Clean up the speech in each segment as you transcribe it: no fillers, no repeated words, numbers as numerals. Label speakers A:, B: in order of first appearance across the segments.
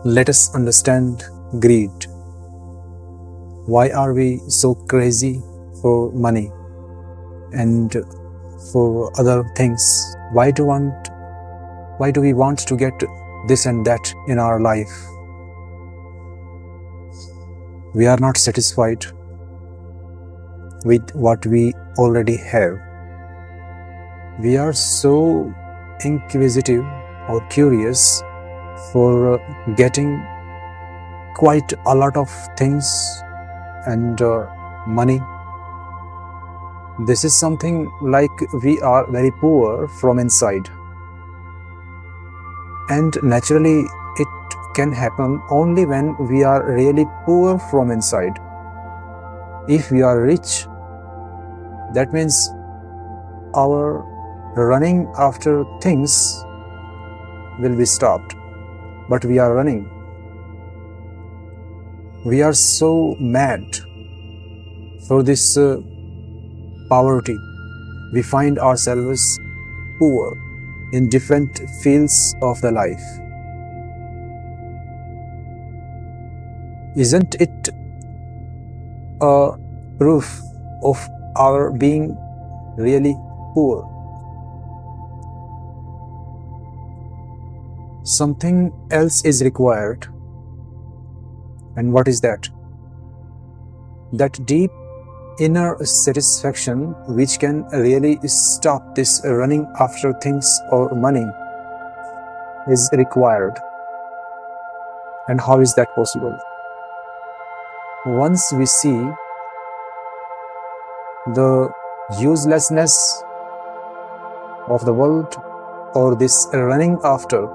A: Let us understand greed. Why are we so crazy for money and for other things? Why do we want to get this and that in our life? We are not satisfied with what we already have. We are so inquisitive or curious for getting quite a lot of things and money. This is something like we are very poor from inside, and naturally it can happen only when we are really poor from inside. If we are rich, that means our running after things will be stopped, but we are running. We are so mad for this poverty. We find ourselves poor in different fields of the life. Isn't it a proof of our being really poor? Something else is required. And what is that? That deep inner satisfaction which can really stop this running after things or money is required. And how is that possible? Once we see the uselessness of the world, or this running after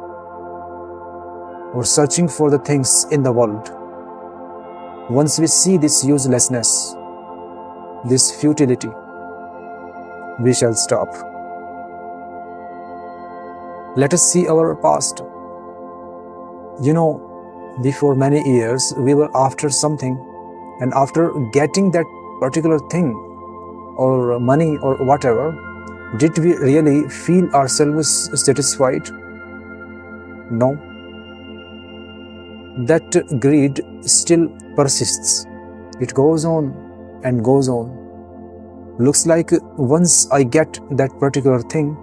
A: or searching for the things in the world, once we see this uselessness, this futility, we shall stop. Let us see our past. Before many years, we were after something, and after getting that particular thing or money or whatever, did we really feel ourselves satisfied? No. That greed still persists. It goes on and goes on. Looks like once I get that particular thing,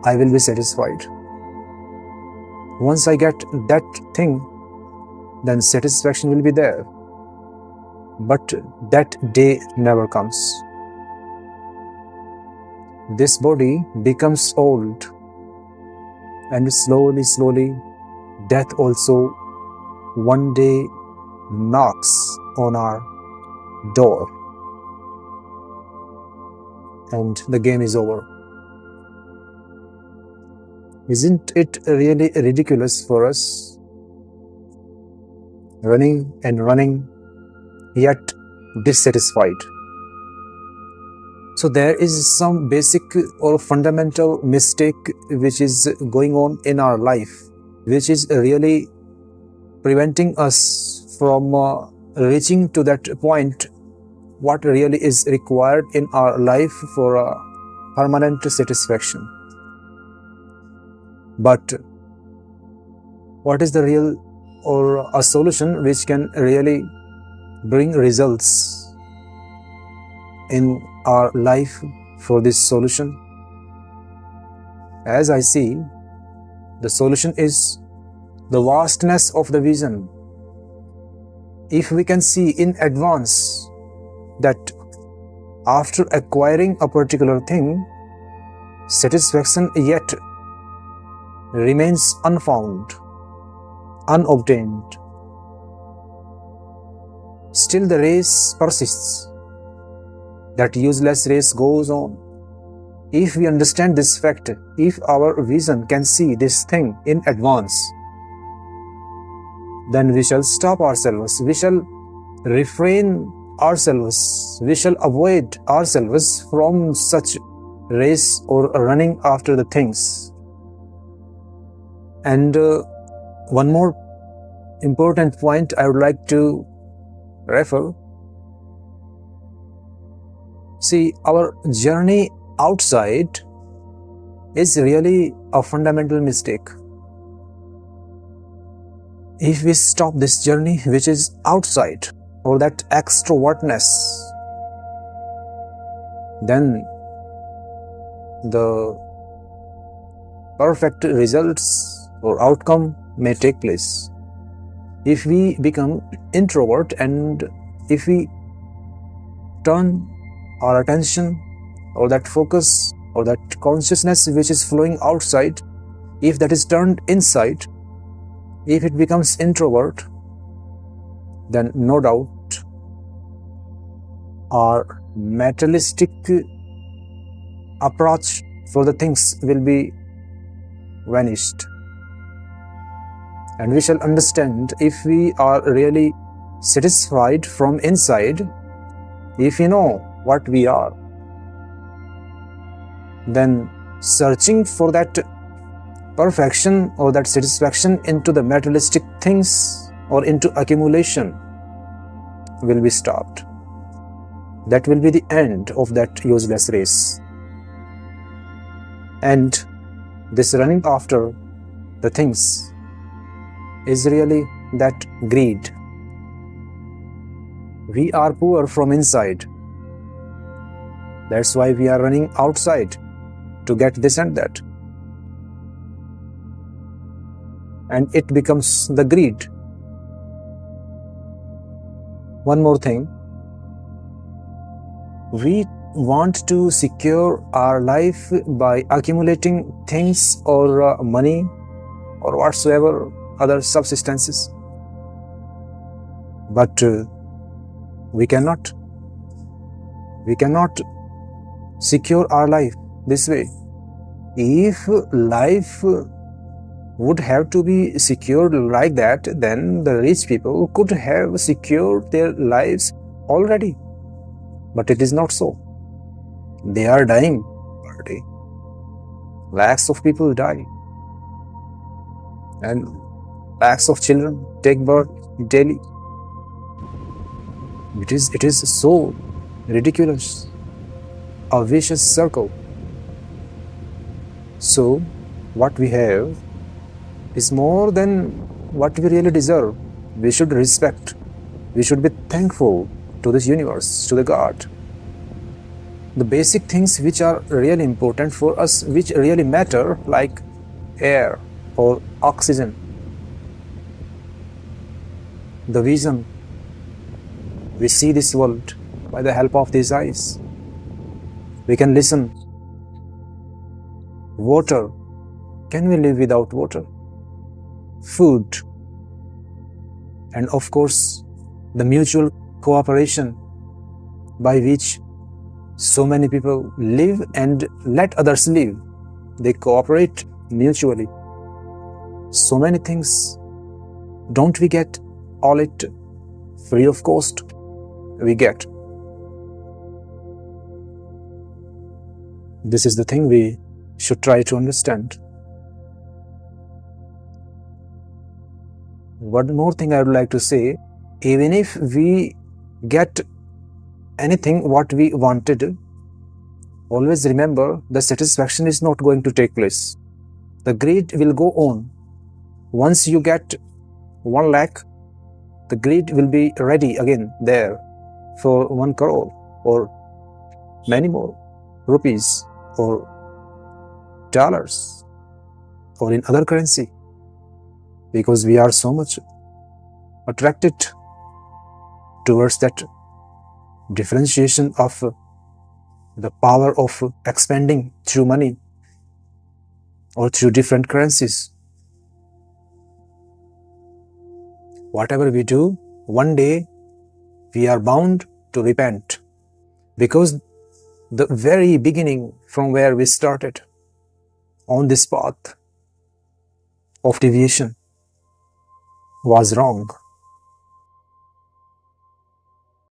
A: I will be satisfied. Once I get that thing, then satisfaction will be there. But that day never comes. This body becomes old, and slowly, death also one day knocks on our door, and the game is over. Isn't it really ridiculous for us? Running and running, yet dissatisfied. So there is some basic or fundamental mistake which is going on in our life, which is really preventing us from reaching to that point what really is required in our life for a permanent satisfaction. But what is the real or a solution which can really bring results in our life for this solution? As I see, the solution is the vastness of the vision. If we can see in advance that after acquiring a particular thing, satisfaction yet remains unfound, unobtained, still the race persists. That useless race goes on. If we understand this fact, if our vision can see this thing in advance, then we shall stop ourselves, we shall refrain ourselves, we shall avoid ourselves from such race or running after the things. And one more important point I would like to refer. See, our journey outside is really a fundamental mistake. If we stop this journey which is outside, or that extrovertness, then the perfect results or outcome may take place. If we become introvert and if we turn our attention or that focus or that consciousness which is flowing outside, if that is turned inside, if it becomes introvert, then no doubt our materialistic approach for the things will be vanished. And we shall understand if we are really satisfied from inside, if we know what we are, then searching for that perfection or that satisfaction into the materialistic things or into accumulation will be stopped. That will be the end of that useless race. And this running after the things is really that greed. We are poor from inside. That's why we are running outside to get this and that. And it becomes the greed. One more thing. We want to secure our life by accumulating things or money or whatsoever other subsistences. But we cannot secure our life this way. If life would have to be secured like that, then the rich people could have secured their lives already. But it is not so. They are dying per day. Lakhs of people die. And lakhs of children take birth daily. It is so ridiculous. A vicious circle. So, what we have is more than what we really deserve. We should respect. We should be thankful to this universe, to the God. The basic things which are really important for us, which really matter, like air or oxygen, the vision. We see this world by the help of these eyes. We can listen. Water. Can we live without water? Food. And of course, the mutual cooperation by which so many people live and let others live. They cooperate mutually. So many things. Don't we get all it free of cost? We get. This is the thing we should try to understand. One more thing I would like to say, even if we get anything what we wanted, always remember the satisfaction is not going to take place. The greed will go on. Once you get 1 lakh, the greed will be ready again there for 1 crore or many more rupees or dollars or in other currency, because we are so much attracted towards that differentiation of the power of expanding through money or through different currencies. Whatever we do, one day we are bound to repent, because the very beginning from where we started on this path of deviation was wrong.